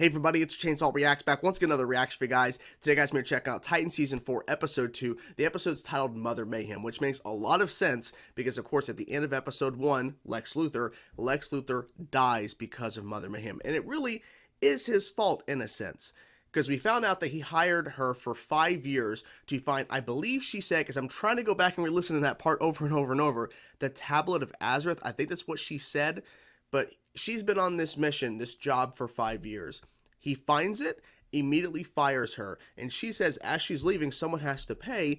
Hey everybody, it's Chainsaw Reacts back once again, another reaction for you guys. Today guys, we're going to check out Titan Season 4, Episode 2. The episode's titled Mother Mayhem, which makes a lot of sense because of course at the end of Episode 1, Lex Luthor dies because of Mother Mayhem. And it really is his fault in a sense. Because we found out that he hired her for 5 years to find, I believe she said, because I'm trying to go back and re-listen to that part over and over and over, the Tablet of Azareth. I think that's what she said. But she's been on this mission, this job for 5 years. He finds it, immediately fires her, and she says as she's leaving, someone has to pay.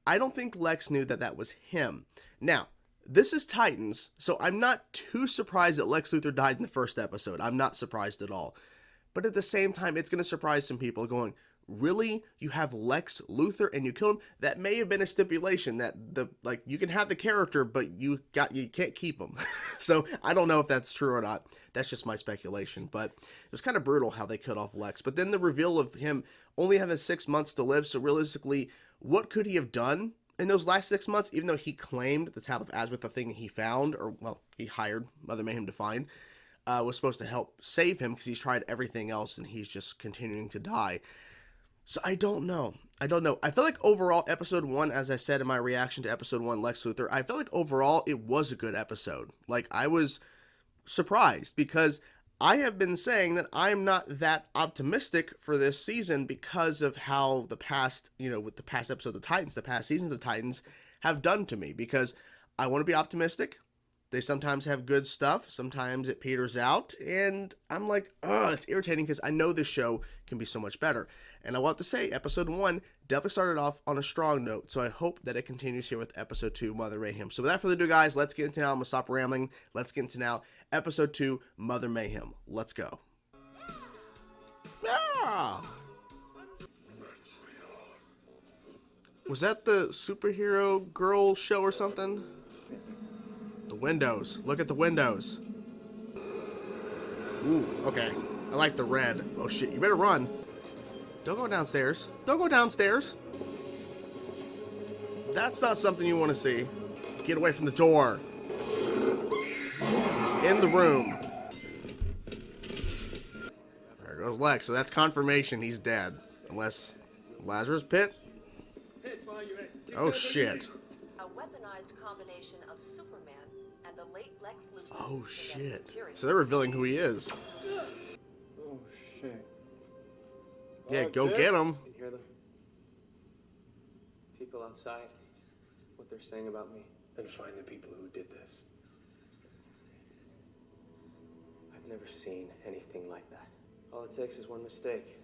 I don't think Lex knew that that was him. Now, this is Titans, so I'm not too surprised that Lex Luthor died in the first episode. I'm not surprised at all. But at the same time, it's going to surprise some people going, really? You have Lex Luthor and you kill him? That may have been a stipulation that you can have the character, but you can't keep him. So I don't know if that's true or not. That's just my speculation. But it was kind of brutal how they cut off Lex. But then the reveal of him only having 6 months to live. So realistically, what could he have done in those last 6 months? Even though he claimed the Tablet of Azareth, the thing he found, or well, he hired Mother Mayhem to find, was supposed to help save him because he's tried everything else and he's just continuing to die. So I don't know. I feel like overall, episode 1, as I said in my reaction to episode 1, Lex Luthor, I felt like overall it was a good episode. Like, I was surprised because I have been saying that I'm not that optimistic for this season because of how the past, with the past episodes of Titans, the past seasons of Titans have done to me, because I want to be optimistic. They sometimes have good stuff, sometimes it peters out, and I'm like, ugh, it's irritating because I know this show can be so much better. And I want to say, episode 1 definitely started off on a strong note, so I hope that it continues here with episode 2, Mother Mayhem. So without further ado, guys, let's get into now. I'm going to stop rambling. Let's get into now episode 2, Mother Mayhem. Let's go. Yeah! Was that the superhero girl show or something? The windows. Look at the windows. Ooh, okay. I like the red. Oh shit, you better run. Don't go downstairs. Don't go downstairs. That's not something you want to see. Get away from the door. In the room. There goes Lex. So that's confirmation he's dead. Unless Lazarus Pit? Oh shit. A weaponized combination of Superman and the late Lex Luthor. Oh shit. So they're revealing who he is. Oh shit. Yeah, go get him. You hear them? People outside, what they're saying about me. And find the people who did this. I've never seen anything like that. All it takes is one mistake.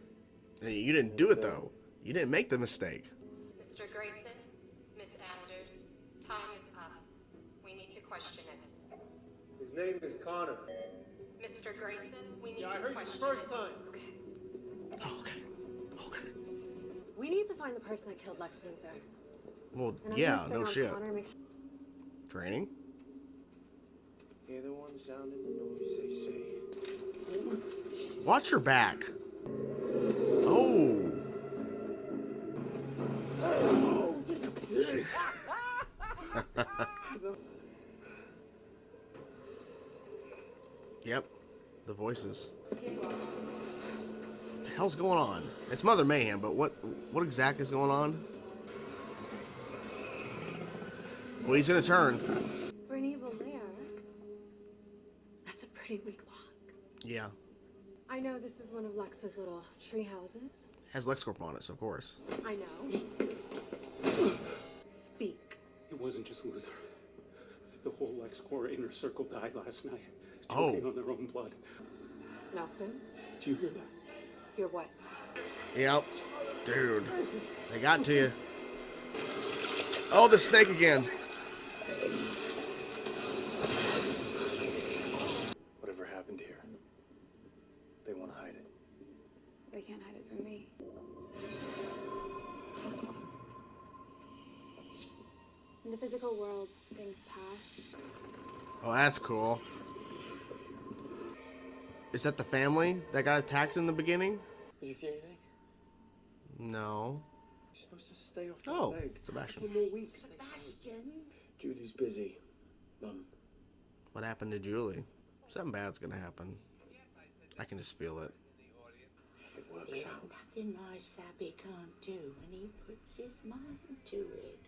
Hey, you didn't do it though. You didn't make the mistake. Mr. Grayson, Miss Anders, time is up. We need to question it. His name is Connor. Mr. Grayson, we need Yeah, I to heard you question first it. time. Okay. Okay. We need to find the person that killed Lex Luthor. Well, And I'm yeah, gonna no sit shit. on Connor and make sure- Training? Hear the one sounding the noise they say. Watch your back. Oh. Yep. The voices. What the hell's going on? It's Mother Mayhem, but what exactly is going on? Well, he's gonna turn. For an evil lair, that's a pretty weak lock. Yeah. I know this is one of Lex's little tree houses. Has LexCorp on it, so of course. I know. Speak. It wasn't just Luthor. The whole LexCorp inner circle died last night. Oh. Choking on their own blood. Nelson, Do you hear that? you're what? Yep. Dude. They got to you. Oh, the snake again. Whatever happened here, they want to hide it. They can't hide it from me. In the physical world, things pass. Oh, that's cool. Is that the family that got attacked in the beginning? Did you see anything? No. You're supposed to stay off your Oh, leg. Sebastian. A couple more weeks. Sebastian? Judy's busy. Mom. What happened to Julie? Something bad's gonna happen. I can just feel it. works There's out. nothing my sappy can't do when he puts his mind to it.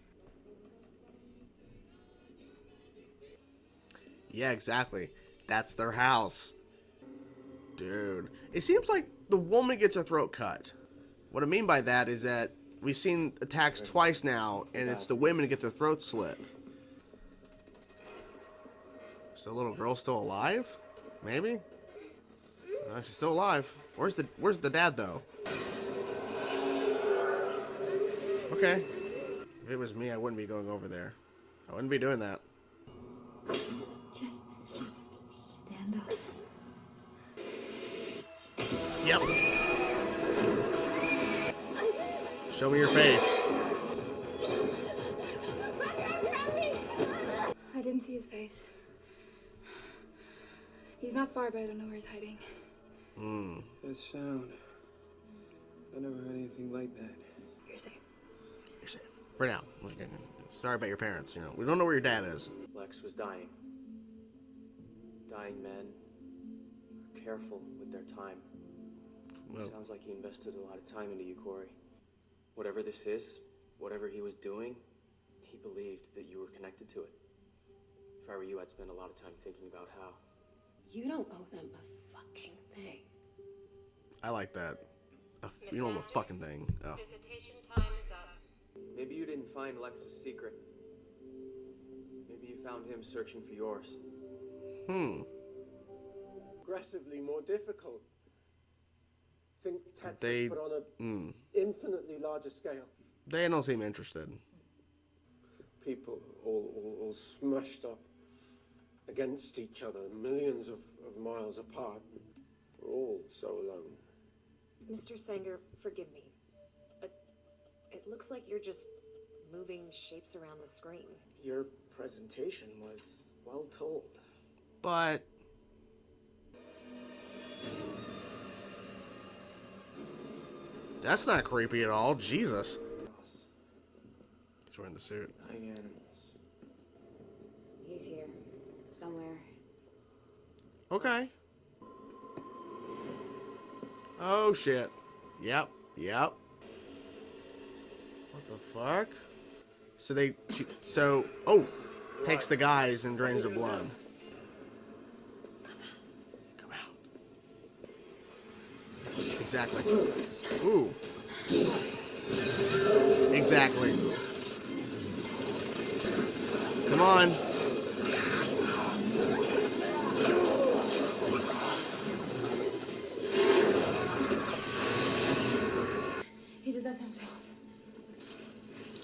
Yeah, exactly. That's their house. Dude. It seems like the woman gets her throat cut. What I mean by that is that we've seen attacks twice now, and it's the women who get their throats slit. Is the little girl still alive? Maybe? No, she's still alive. Where's the dad, though? Okay. If it was me, I wouldn't be going over there. I wouldn't be doing that. Just stand up. Yep. Show me your face. I didn't see his face. He's not far, but I don't know where he's hiding. That sound. I never heard anything like that. You're safe. You're safe. For now. Sorry about your parents, you know. We don't know where your dad is. Lex was dying. Dying men are careful with their time. Well, Sounds like he invested a lot of time into you, Corey. Whatever this is, whatever he was doing, he believed that you were connected to it. If I were you, I'd spend a lot of time thinking about how. You don't owe them a fucking thing. I like that. You don't know a fucking thing. Oh. Visitation time is up. Maybe you didn't find Lex's secret. Maybe you found him searching for yours. Aggressively more difficult. Think Tetris They- but on an infinitely larger scale. They don't seem interested. People all smashed up against each other, millions of miles apart. We're all so alone. Mr. Sanger, forgive me, but it looks like you're just moving shapes around the screen. Your presentation was well told. But that's not creepy at all. Jesus. He's wearing the suit. Dying animals. He's here, somewhere. Okay. Oh shit. Yep. What the fuck? Takes the guys and drains their blood. Come out. Exactly. Ooh. Exactly. Come on. He did that to himself.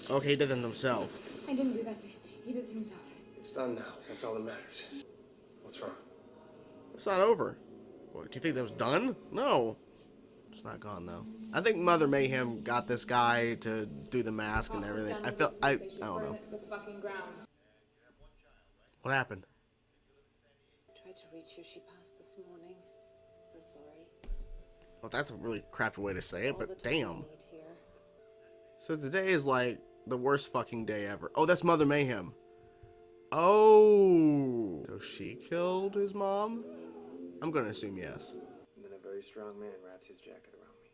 Okay, he did them himself. I didn't do that to him. He did it to himself. It's done now. That's all that matters. What's wrong? It's not over. What, do you think that was done? No. It's not gone, though. I think Mother Mayhem got this guy to do the mask and everything. I don't know. What happened? Tried to reach you, she passed this morning. So sorry. Well, that's a really crappy way to say it, All the but time I damn. need here. So today is like the worst fucking day ever. Oh, that's Mother Mayhem. Oh. So she killed his mom? I'm gonna assume yes. And then a very strong man wrapped his jacket around me.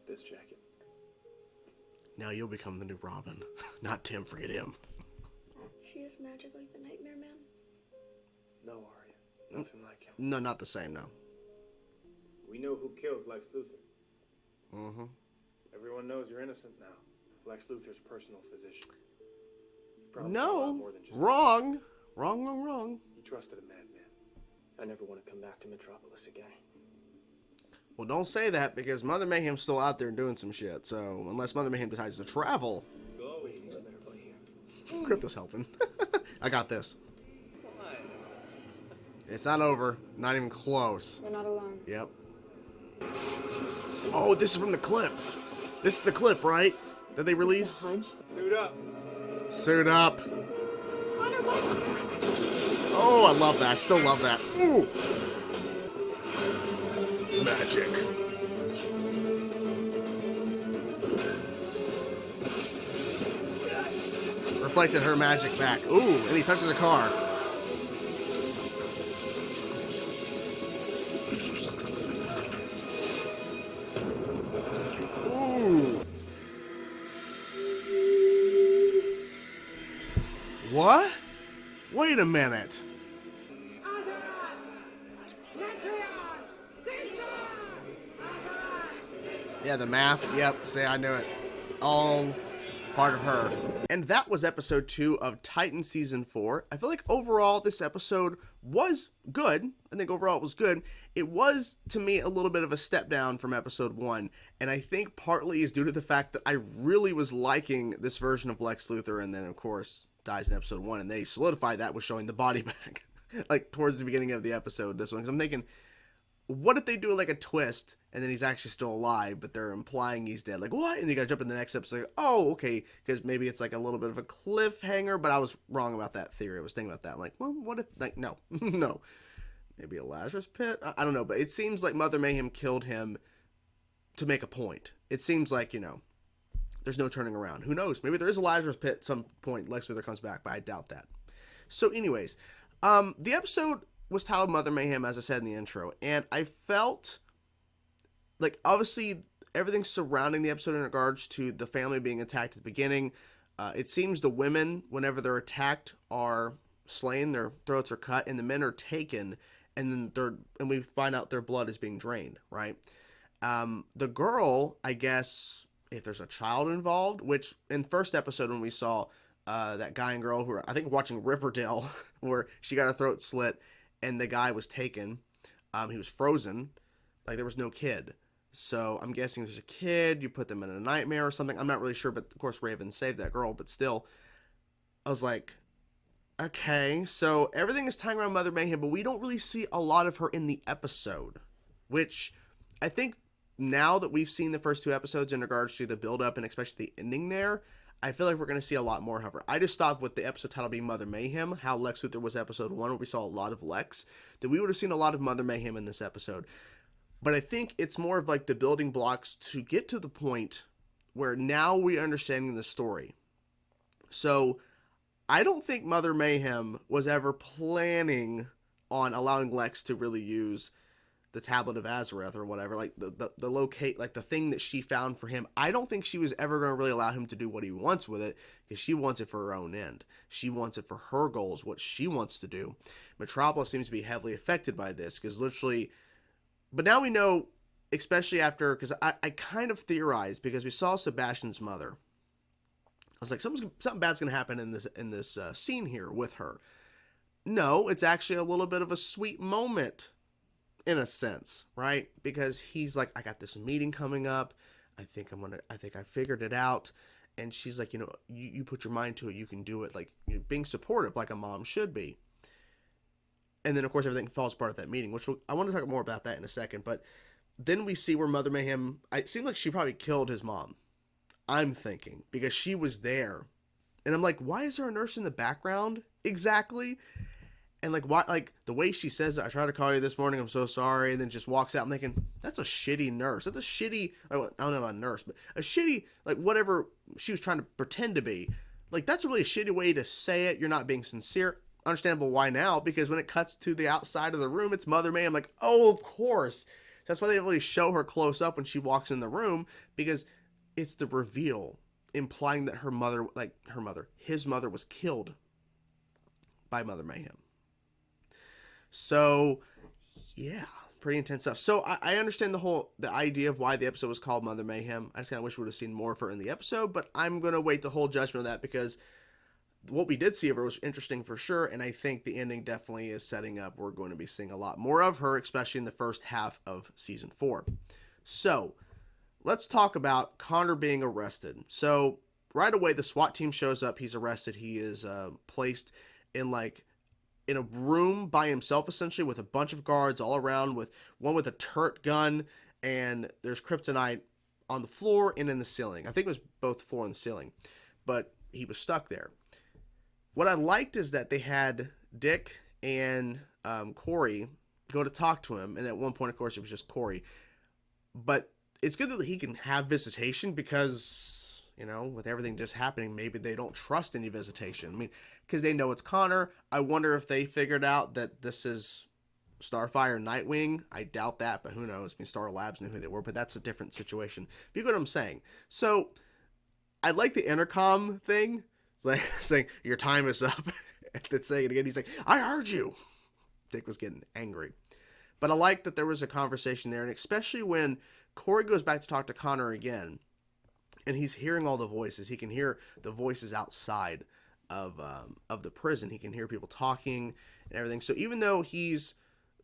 This jacket. Now you'll become the new Robin. Not Tim, forget him. She is magic like the Nightmare Man. No, Arya. Nothing like him. No, not the same, no. We know who killed Lex Luthor. Mm-hmm. Everyone knows you're innocent now. Lex Luthor's personal physician. He promised you a lot No. more than just Wrong. Wrong. He trusted a madman. I never want to come back to Metropolis again. Well, don't say that because Mother Mayhem's still out there doing some shit. So unless Mother Mayhem decides to travel, What do you think's a better play here? Crypto's helping. I got this. It's not over. Not even close. We're not alone. Yep. Oh, this is from the clip. This is the clip, right? That they released? Suit up. Suit up. Oh, I love that. I still love that. Ooh. Magic. Reflected her magic back. Ooh, and he touches the car. What? Wait a minute. Yeah, the mask. Yep, see, I knew it. All part of her. And that was episode 2 of Titan Season 4. I feel like overall this episode was good. I think overall it was good. It was, to me, a little bit of a step down from episode 1. And I think partly is due to the fact that I really was liking this version of Lex Luthor. And then, of course, dies in episode 1. And they solidified that with showing the body bag. Like, towards the beginning of the episode, this one. Because I'm thinking, what if they do like a twist and then he's actually still alive, but they're implying he's dead? Like, what? And you gotta jump in the next episode. Like, oh, okay. Because maybe it's like a little bit of a cliffhanger, but I was wrong about that theory. I was thinking about that. Like, well, what if, like, no. No. Maybe a Lazarus pit? I don't know. But it seems like Mother Mayhem killed him to make a point. It seems like, you know, there's no turning around. Who knows? Maybe there is a Lazarus pit at some point. Lex Luthor comes back, but I doubt that. So anyways, the episode was titled Mother Mayhem, as I said in the intro, and I felt like, obviously, everything surrounding the episode in regards to the family being attacked at the beginning, it seems the women, whenever they're attacked, are slain, their throats are cut, and the men are taken, and then we find out their blood is being drained, right? The girl, I guess, if there's a child involved, which in first episode when we saw that guy and girl who were, I think, watching Riverdale, where she got her throat slit, and the guy was taken. He was frozen. Like, there was no kid. So I'm guessing there's a kid. You put them in a nightmare or something. I'm not really sure, but of course Raven saved that girl. But still, I was like, okay. So everything is tying around Mother Mayhem, but we don't really see a lot of her in the episode. Which I think now that we've seen the first 2 episodes in regards to the build-up and especially the ending there, I feel like we're going to see a lot more of her. I just stopped with the episode title being Mother Mayhem, how Lex Luthor was episode 1, where we saw a lot of Lex, that we would have seen a lot of Mother Mayhem in this episode. But I think it's more of like the building blocks to get to the point where now we're understanding the story. So I don't think Mother Mayhem was ever planning on allowing Lex to really use the Tablet of Azareth or whatever, like the locate, like the thing that she found for him. I don't think she was ever going to really allow him to do what he wants with it, because she wants it for her own end. She wants it for her goals, what she wants to do. Metropolis seems to be heavily affected by this, because literally, but now we know, especially after, because I kind of theorized, because we saw Sebastian's mother. I was like, something bad's going to happen in this scene here with her. No, it's actually a little bit of a sweet moment, in a sense, right? Because he's like, I got this meeting coming up. I think I figured it out. And she's like, you know, you put your mind to it, you can do it. Like, you're being supportive, like a mom should be. And then, of course, everything falls apart at that meeting, which I want to talk more about that in a second. But then we see where Mother Mayhem, it seems like she probably killed his mom. I'm thinking, because she was there. And I'm like, why is there a nurse in the background exactly? And like, why, like the way she says it, I tried to call you this morning, I'm so sorry, and then just walks out. I'm thinking, that's a shitty nurse. That's a shitty, I don't know about a nurse, but a shitty, like whatever she was trying to pretend to be. Like, that's a really shitty way to say it. You're not being sincere. Understandable why now, because when it cuts to the outside of the room, it's Mother May. I'm like, oh, of course. That's why they didn't really show her close up when she walks in the room, because it's the reveal implying that his mother was killed by Mother Mayhem. So, yeah, pretty intense stuff. So I understand the idea of why the episode was called Mother Mayhem. I just kind of wish we would have seen more of her in the episode, but I'm going to wait to hold judgment on that, because what we did see of her was interesting for sure, and I think the ending definitely is setting up. We're going to be seeing a lot more of her, especially in the first half of Season 4. So, let's talk about Connor being arrested. So, right away, the SWAT team shows up. He's arrested. He is placed in a room by himself, essentially, with a bunch of guards all around, with one with a turret gun, and there's kryptonite on the floor and in the ceiling. I think it was both floor and ceiling, but he was stuck there. What I liked is that they had Dick and Corey go to talk to him, and at one point, of course, it was just Corey. But it's good that he can have visitation, because, you know, with everything just happening, maybe they don't trust any visitation. I mean, because they know it's Connor. I wonder if they figured out that this is Starfire, Nightwing. I doubt that, but who knows? I mean, Star Labs knew who they were, but that's a different situation. But you get what I'm saying. So, I like the intercom thing. It's like saying, your time is up. And then saying it again, he's like, I heard you. Dick was getting angry. But I like that there was a conversation there, and especially when Corey goes back to talk to Connor again, and he's hearing all the voices. He can hear the voices outside of the prison. He can hear people talking and everything. So even though he's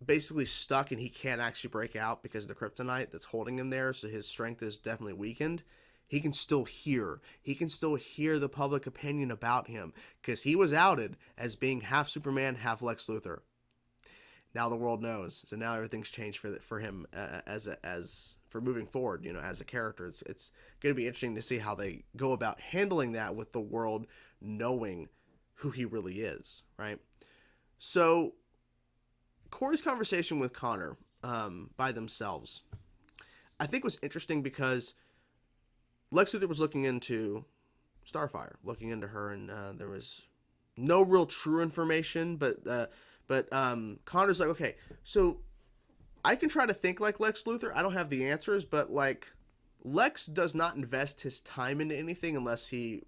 basically stuck and he can't actually break out because of the kryptonite that's holding him there, so his strength is definitely weakened, he can still hear. He can still hear the public opinion about him because he was outed as being half Superman, half Lex Luthor. Now the world knows. So now everything's changed for him as for moving forward, as a character. It's going to be interesting to see how they go about handling that with the world knowing who he really is, right? So Corey's conversation with Connor by themselves, I think was interesting because Lex Luthor was looking into Starfire, looking into her, and there was no real true information, but Connor's like, okay, so I can try to think like Lex Luthor. I don't have the answers, but like Lex does not invest his time into anything unless he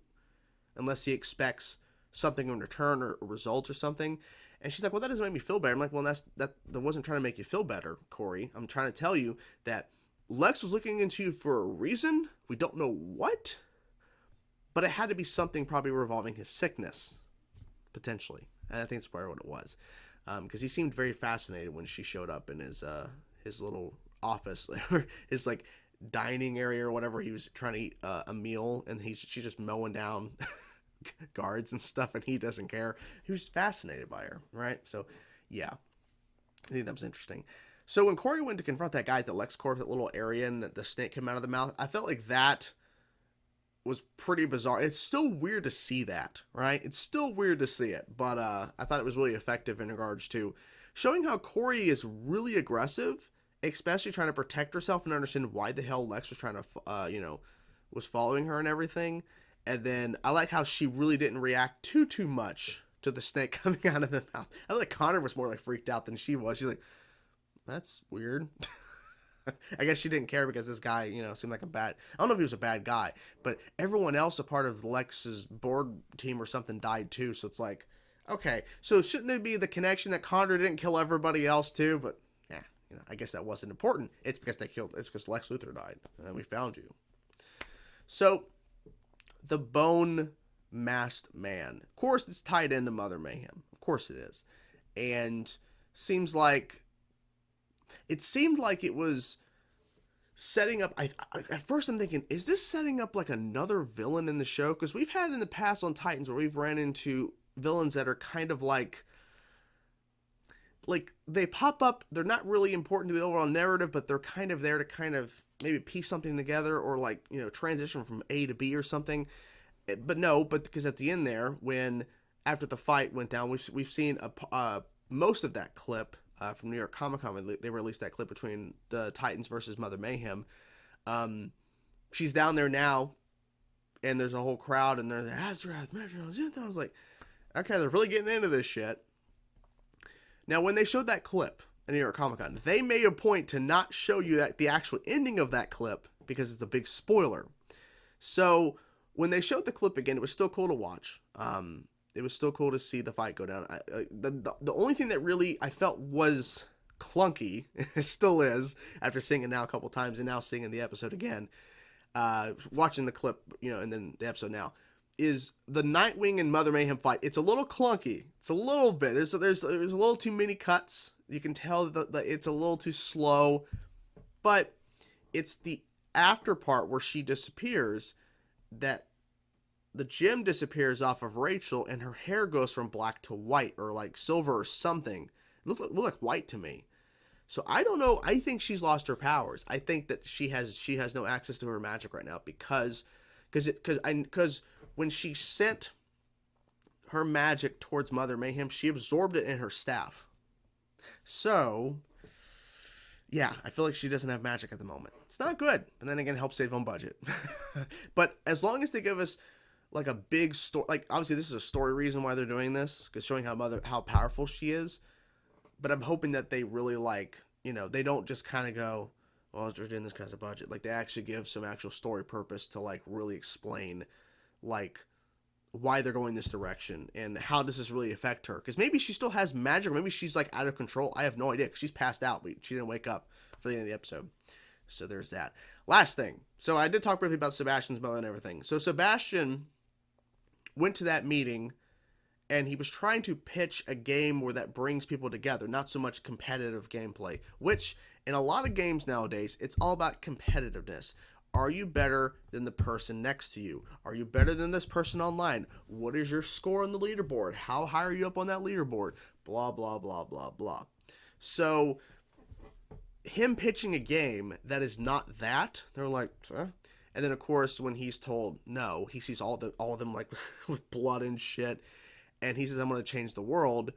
expects something in return or a result or something. And she's like, well, that doesn't make me feel better. I'm like, well, that wasn't trying to make you feel better, Corey. I'm trying to tell you that Lex was looking into you for a reason. We don't know what, but it had to be something probably revolving his sickness, potentially. And I think it's probably what it was. Because he seemed very fascinated when she showed up in his little office, his like dining area or whatever. He was trying to eat a meal, and she's just mowing down guards and stuff, and he doesn't care. He was fascinated by her, right? So, yeah, I think that was interesting. So when Corey went to confront that guy at the LexCorp, that little area, and the snake came out of the mouth, I felt like that was pretty bizarre. It's still weird to see that, right? It's still weird to see it, but I thought it was really effective in regards to showing how Corey is really aggressive, especially trying to protect herself and understand why the hell Lex was trying to, was following her and everything. And then I like how she really didn't react too much to the snake coming out of the mouth. I feel like Connor was more like freaked out than she was. She's like, that's weird. I guess she didn't care because this guy, seemed like I don't know if he was a bad guy, but everyone else a part of Lex's board team or something died too. So it's like, okay, so shouldn't it be the connection that Connor didn't kill everybody else too? But yeah, I guess that wasn't important. It's because because Lex Luthor died and we found you. So the Bone Masked Man, of course, it's tied into Mother Mayhem. Of course it is. And seemed like it was setting up. At first I'm thinking, is this setting up like another villain in the show? Because we've had in the past on Titans where we've ran into villains that are kind of like they pop up. They're not really important to the overall narrative, but they're kind of there to kind of maybe piece something together or transition from A to B or something. But because at the end there, when after the fight went down, we've seen most of that clip. From New York Comic Con, they released that clip between the Titans versus Mother Mayhem. She's down there now, and there's a whole crowd, and they're like, Azrath, I was like, okay, they're really getting into this shit. Now, when they showed that clip at New York Comic Con, they made a point to not show you the actual ending of that clip because it's a big spoiler. So when they showed the clip again, it was still cool to watch. It was still cool to see the fight go down. The only thing that really I felt was clunky, it still is, after seeing it now a couple times and now seeing the episode again, watching the clip, and then the episode now, is the Nightwing and Mother Mayhem fight. It's a little clunky. It's a little bit. There's a little too many cuts. You can tell that it's a little too slow, but it's the after part where she disappears that the gem disappears off of Rachel and her hair goes from black to white or like silver or something. It looked like white to me. So I don't know. I think she's lost her powers. I think that she has no access to her magic right now because when she sent her magic towards Mother Mayhem, she absorbed it in her staff. So yeah, I feel like she doesn't have magic at the moment. It's not good. And then again, it helps save on budget. But as long as they give us like a big story, like obviously this is a story reason why they're doing this, because showing how powerful she is. But I'm hoping that they really they don't just kind of go, well, we're doing this because of budget. Like they actually give some actual story purpose to like really explain like why they're going this direction and how does this really affect her. Because maybe she still has magic, or maybe she's like out of control. I have no idea, because she's passed out, but she didn't wake up for the end of the episode. So there's that. Last thing. So I did talk briefly about Sebastian's mother and everything. So Sebastian went to that meeting, and he was trying to pitch a game where that brings people together, not so much competitive gameplay, which in a lot of games nowadays, it's all about competitiveness. Are you better than the person next to you? Are you better than this person online? What is your score on the leaderboard? How high are you up on that leaderboard? Blah, blah, blah, blah, blah. So him pitching a game that is not that, they're like, huh? And then of course when he's told no, he sees all of them like with blood and shit, and he says, I'm going to change the world.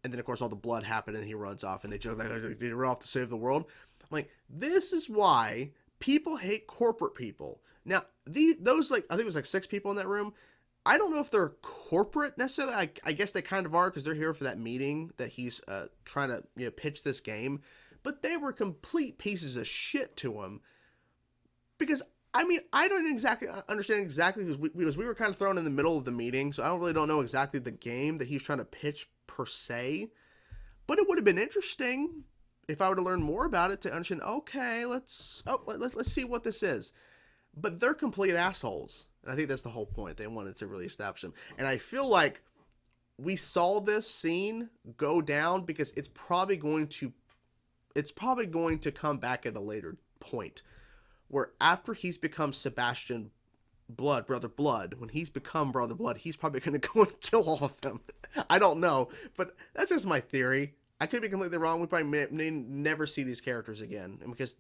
And then of course all the blood happened and he runs off, and they joke like, did he run off to save the world? I'm like, this is why people hate corporate people. Now, those, like, I think it was like 6 people in that room. I don't know if they're corporate necessarily. I guess they kind of are, because they're here for that meeting that he's trying to pitch this game. But they were complete pieces of shit to him. Because, I mean, I don't exactly understand exactly, because we were kind of thrown in the middle of the meeting, so I don't know exactly the game that he was trying to pitch per se. But it would have been interesting if I were to learn more about it to understand, okay, let's see what this is. But they're complete assholes. And I think that's the whole point. They wanted to really establish them. And I feel like we saw this scene go down because it's probably going to come back at a later point. Where after he's become Sebastian Brother Blood, when he's become Brother Blood, he's probably going to go and kill all of them. I don't know. But that's just my theory. I could be completely wrong. We probably may never see these characters again. And because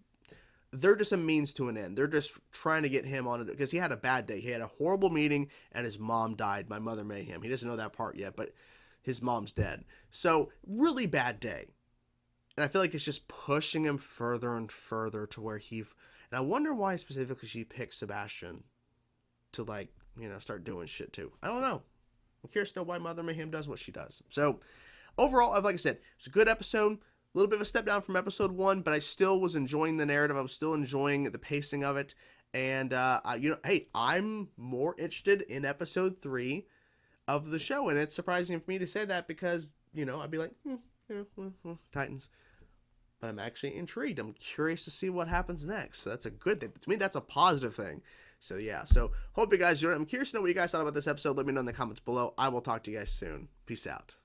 they're just a means to an end. They're just trying to get him on it. Because he had a bad day. He had a horrible meeting and his mom died by Mother Mayhem. He doesn't know that part yet, but his mom's dead. So, really bad day. And I feel like it's just pushing him further and further to where and I wonder why specifically she picked Sebastian to, like, start doing shit too. I don't know. I'm curious to know why Mother Mayhem does what she does. So, overall, like I said, it's a good episode. A little bit of a step down from episode 1, but I still was enjoying the narrative. I was still enjoying the pacing of it. And, hey, I'm more interested in episode 3 of the show. And it's surprising for me to say that because, I'd be like, Titans. But I'm actually intrigued. I'm curious to see what happens next. So that's a good thing. To me, that's a positive thing. So, yeah. So, hope you guys enjoyed it. I'm curious to know what you guys thought about this episode. Let me know in the comments below. I will talk to you guys soon. Peace out.